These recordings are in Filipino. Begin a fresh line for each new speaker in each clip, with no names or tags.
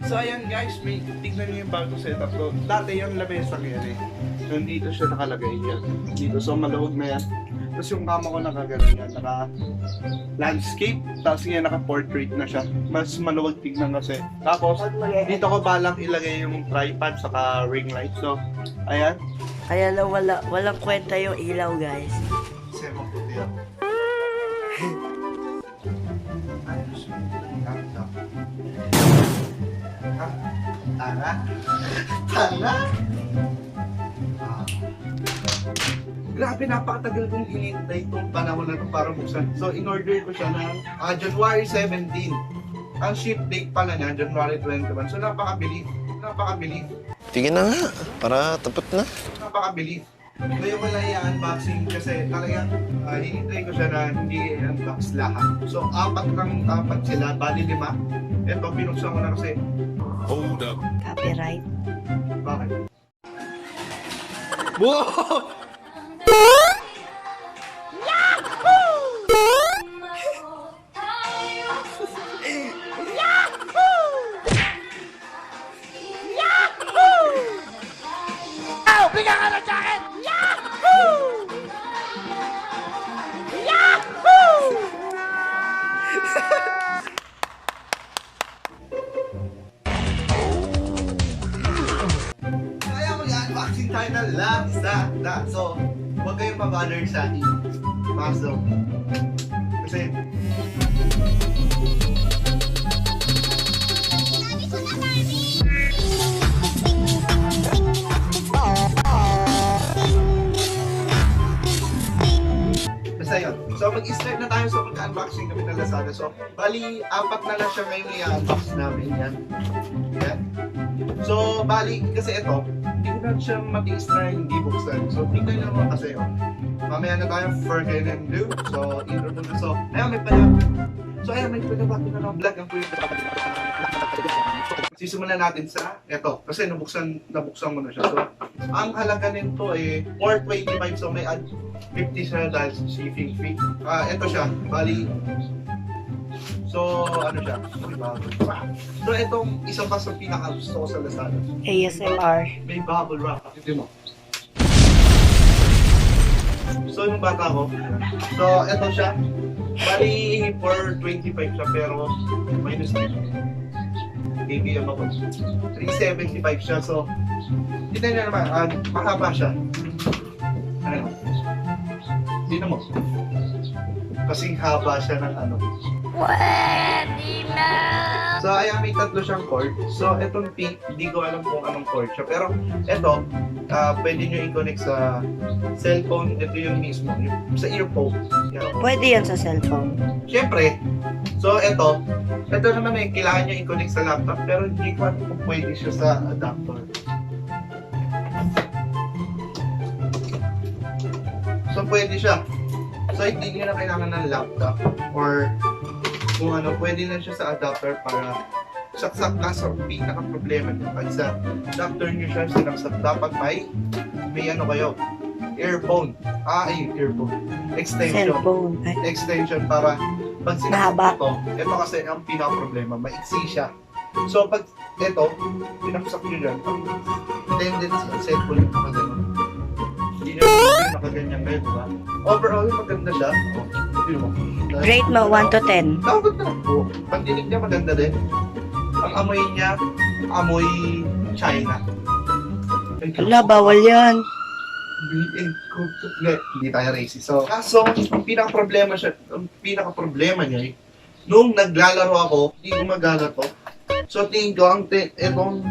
So ayan guys, tignan niyo yung bagong setup ko. Dati yung lamesa kere. Nandito siya nakalagay yan. Dito, so maluwag na yan. Tapos yung kama ko nakagano'n yan, naka-landscape. Tapos ngayon naka-portrait na siya. Mas maluwag tignan kasi. Tapos, dito ko balak ilagay yung tripod saka ring light. So, ayan.
Kaya lang walang kwenta yung ilaw, guys.
Kasi maputi yan. Ayos. Tanga? Tanga? Grabe, napakatagal kong hinintay itong panahon na ito para buksan. So, in-order ko siya ng January 17. Ang ship date pala niya, January 21. So, napakabilis. Napakabilis.
Tingin na nga, para tapos na.
Napakabilis. Ngayon ko lang i-unboxing kasi talagang hinintay ko siya na hindi i-unbox lahat. So, apat sila, bali 5. Ito, binuksan ko na kasi.
Hold up.
Copyright.
Bakit?
Wow!
Bigyan ka ng jacket! Yahoo! Yahoo!
Kaya mag-unboxing tayo ng Lazada. So, huwag kayong ma-bother sa akin. Pasok. Kasi, basta yun. So, mag-start na tayo sa mag-unboxing kami ng Lazada. So, bali, 4 na lang siya ngayon i-unbox namin. Yan. Yan. So, bali, kasi ito, hindi ko na siya matiis na hindi buksan. So, tingnan nyo naman kasi, oh. Mamaya na tayo for and do. So, intro muna. So, ayun, may pala. So, ayun, may pala bago na ng vlog. Ang kuya. Sisimulan natin sa ito. Kasi nabuksan mo na siya. So, ang halaga nito ay 425. So, may add 50 siya dahil sa shipping fee. Ito siya. Bali. So, ano siya? So, itong isang pa sa pinaka-gusto ko sa Lazada.
ASMR.
May bubble wrap. Ito mo. So, yung bata ko. So, ito siya. Bali, 425 siya, pero minus 50. KBM ako. 375 siya. So, tignan nyo naman. Mahaba siya. Ano? Tignan mo. Kasing haba siya ng ano.
Pwede na!
So, ayan, may 3 siyang cord. So, itong pink, hindi ko alam kung anong cord siya. Pero, ito, pwede nyo i-connect sa cellphone. Ito yung mismo, yung sa earphone. Yan.
Pwede yan sa cellphone.
Siyempre, so ito naman eh, kailangan nyo i-connect sa laptop. Pero hindi ko alam kung pwede siya sa adapter. So, pwede siya. So, hindi nyo na kailangan ng laptop. Or, kung ano, pwede na siya sa adapter para saksak ka sa pinaka-problema nyo. Pag sa adapter nyo siya sinaksak, dapat may ano kayo, earphone. Earphone. Extension.
Cellphone. Ay.
Extension para pag
Mahaba.
sinaksak ito kasi ang pinaka-problema, maiksi siya. So, pag ito, pinaksak nyo dyan, ang tendency ang cellphone yung nakagano'n. Hindi nyo nakaganyan kayo, diba? Overall, maganda siya.
Rate mo 1 to 10.
Dapat na po. Pandinig niya maganda din. Ang amoy niya, amoy China.
Wala, bawal yan.
Hindi tayo racist. So, kaso, ang pinaka-problema niya eh, nung naglalaro ako, hindi gumagana to. So, tingin ko, itong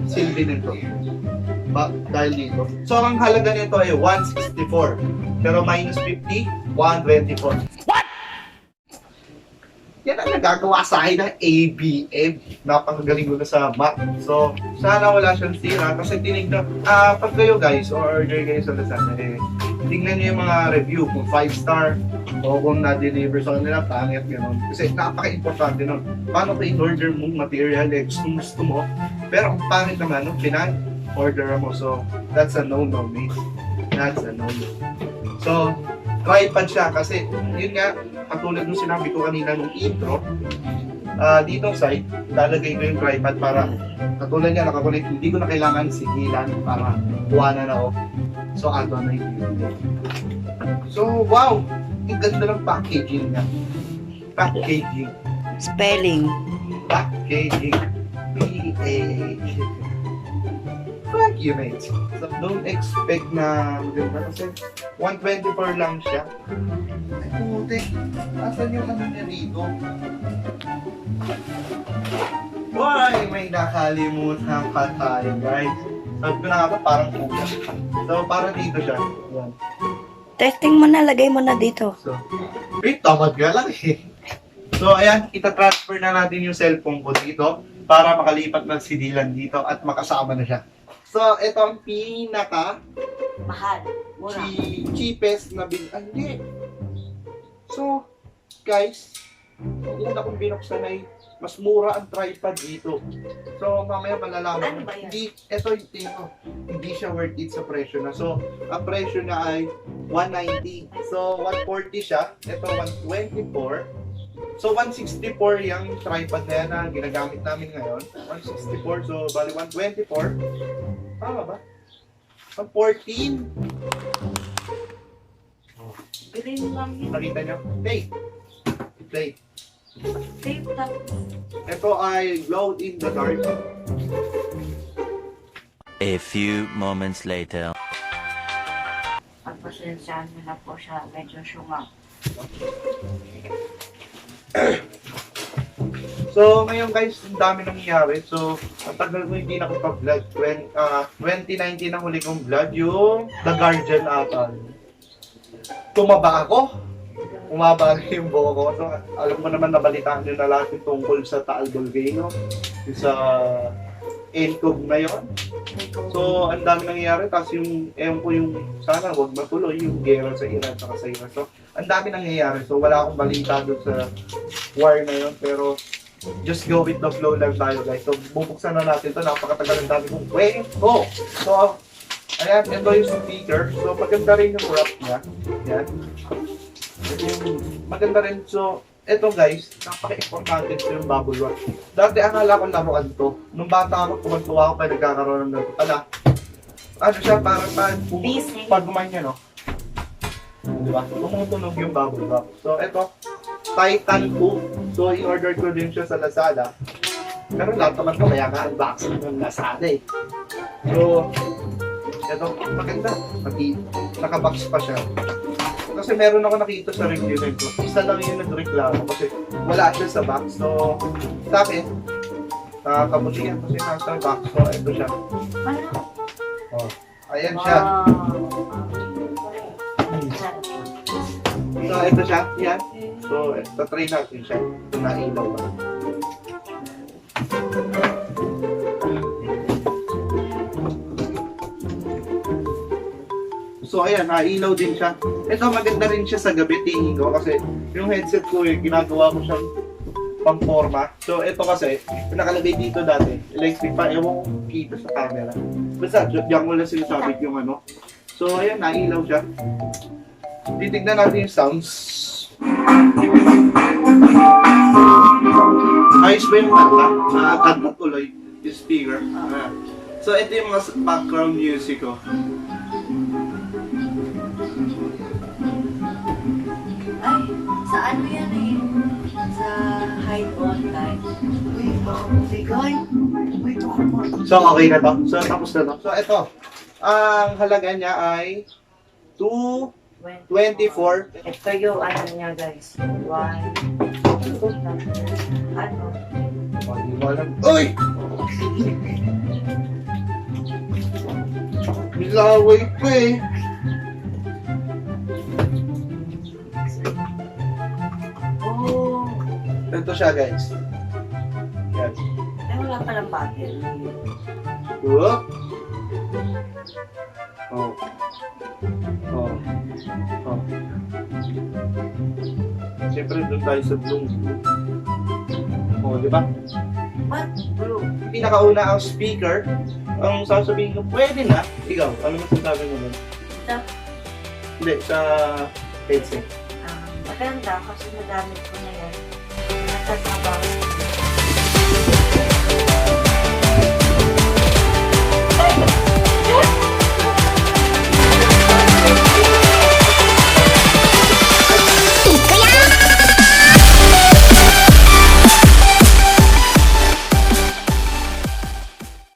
silbi nito. Dahil dito. So, ang halaga nito ay 164. Pero minus 50, 124. What? Yan ang nagagawa sa akin ng ABM. Napakagaling ko na sa math. So, sana wala siyang sira. Kasi tinignan, pag kayo guys, or order kayo sa Lazada, tingnan niyo yung mga review. Kung 5 star, o kung na-deliver sa kanila, pangit gano'n. Kasi napaka-importante nun. Paano ka in-order mong material, gusto mo. Pero ang pangit naman, order mo. So, that's a no-no, mate. That's a no-no. So, tripod siya kasi yun nga, katulad nung sinabi ko kanina nung intro, dito side, lalagay ko yung tripod para katulad niya, nakakulit, hindi ko na kailangan sigilan para kuhanan ako. So, ato na yung view. So, wow! Ang ganda ng packaging niya. Packaging.
Spelling.
Packaging. PH. Fuck you, mate. So, don't expect na maganda kasi 124 lang siya. Ay, puti. Asan yung ano niya rito? Why, may nakalimutan pa tayo, guys. Sabi ko na nga ba, parang kuya. So, parang dito siya. Yan.
Testing mo na, lagay mo na dito.
So, tamad ka lang eh. So, ayan, ita-transfer na natin yung cellphone ko dito para makalipat ng sidilan dito at makasama na siya. So, ito ang pinaka
Mahal. Mura.
cheapest na hindi. So, guys, ang una kong binuksan ay mas mura ang tripod dito. So, mamaya malalaman.
Ano ba yan?
Hindi, ito yung tingin hindi siya worth it sa presyo na. So, ang presyo na ay 190. So, 140 siya. Ito, 124. So, 164 yung tripod na yan na ginagamit namin ngayon. 164. So, bali 124. Tama ba? 114.
Green lang yun.
Nakita nyo? Play. Play.
Tape tap.
Ito ay glow in the dark.
A few moments later.
Pagpasensyahan mo na po siya, medyo syunga.
So, ngayon guys, ang dami nangyayari. So, ang tagal ko hindi nakapag-vlog. 2019 ang huli kong vlog, yung The Guardian ata. Tumaba ako. Umaba yung buho ko. So, alam mo naman, nabalitaan nyo na lahat yung tungkol sa Taal Volcano. Yung sa Encog na yon. So, ang dami nangyayari. Tapos yung, ewan ko yung, sana wag matuloy yung gera sa Iran at sa Iran. So, ang dami nangyayari. So, wala akong balita doon sa war na yon. Pero, just go with the flow lang tayo guys. So, bubuksan na natin ito. Napakatagal ng dami kong kwento. So, ayan, ito yung speaker. So, maganda rin yung wrap niya. Yan. Maganda rin. So, ito guys, napaka-importante ito yung bubble wrap. Dati akala ko laruan to. Nung bata ako, tuwan-tuwa ako pa nagkakaroon ng ganito. Ano siya, parang pag gumanyan, no? Diba? Tumutunog yung bubble wrap. So, ito, Titan 2. So, in-order ko din siya sa Lazada. Pero lahat naman ko, kaya nga unboxing ng Lazada eh. So, ito, maganda. Pati, nakabox pa siya. Kasi meron ako nakita sa review nito. Isa lang yung nagreklamo kasi wala siya sa box. So, sa akin, nakakabuti yan kasi nasa box. So, ito siya. Oh, ayan siya. So, ito siya. Yan. So, try natin siya. Kung nailaw ba. So ayan, nailaw din siya. Ito maganda rin siya sa gabi tingin ko kasi yung headset ko ginagawa ko siyang pamporma. So ito kasi, yung nakalagay dito dati, electric pa, ewan ko kita sa camera. Basta, diyan ko lang sinasabit yung ano. So ayan, nailaw siya. Titignan natin yung sounds. Ayos ba yung kanta? Kanta tuloy, yung speaker. So ito yung mga background music ko.
Ay, sa ano yan eh? Sa hide online.
So, okay na to. So, tapos na to. So, ito. Ang halaga niya ay 224.
Ito yung ano niya guys. One. Ano?
Oh, di mo alam. Uy! Bilaway pa eh.
Oh.
Ito siya guys. Yan.
Ay, wala palang battery.
Whoop. Oh. Oh. Oh. Siyempre doon tayo sa blue. Oh, di ba?
What? Blue.
Pinakauna ang speaker. Ang sasabihin ko, pwede na. Ikaw, ano masasabi mo nun?
Ito.
Hindi, sa headset.
Maganda kasi nagamit ko na yan. Nasa trabaho.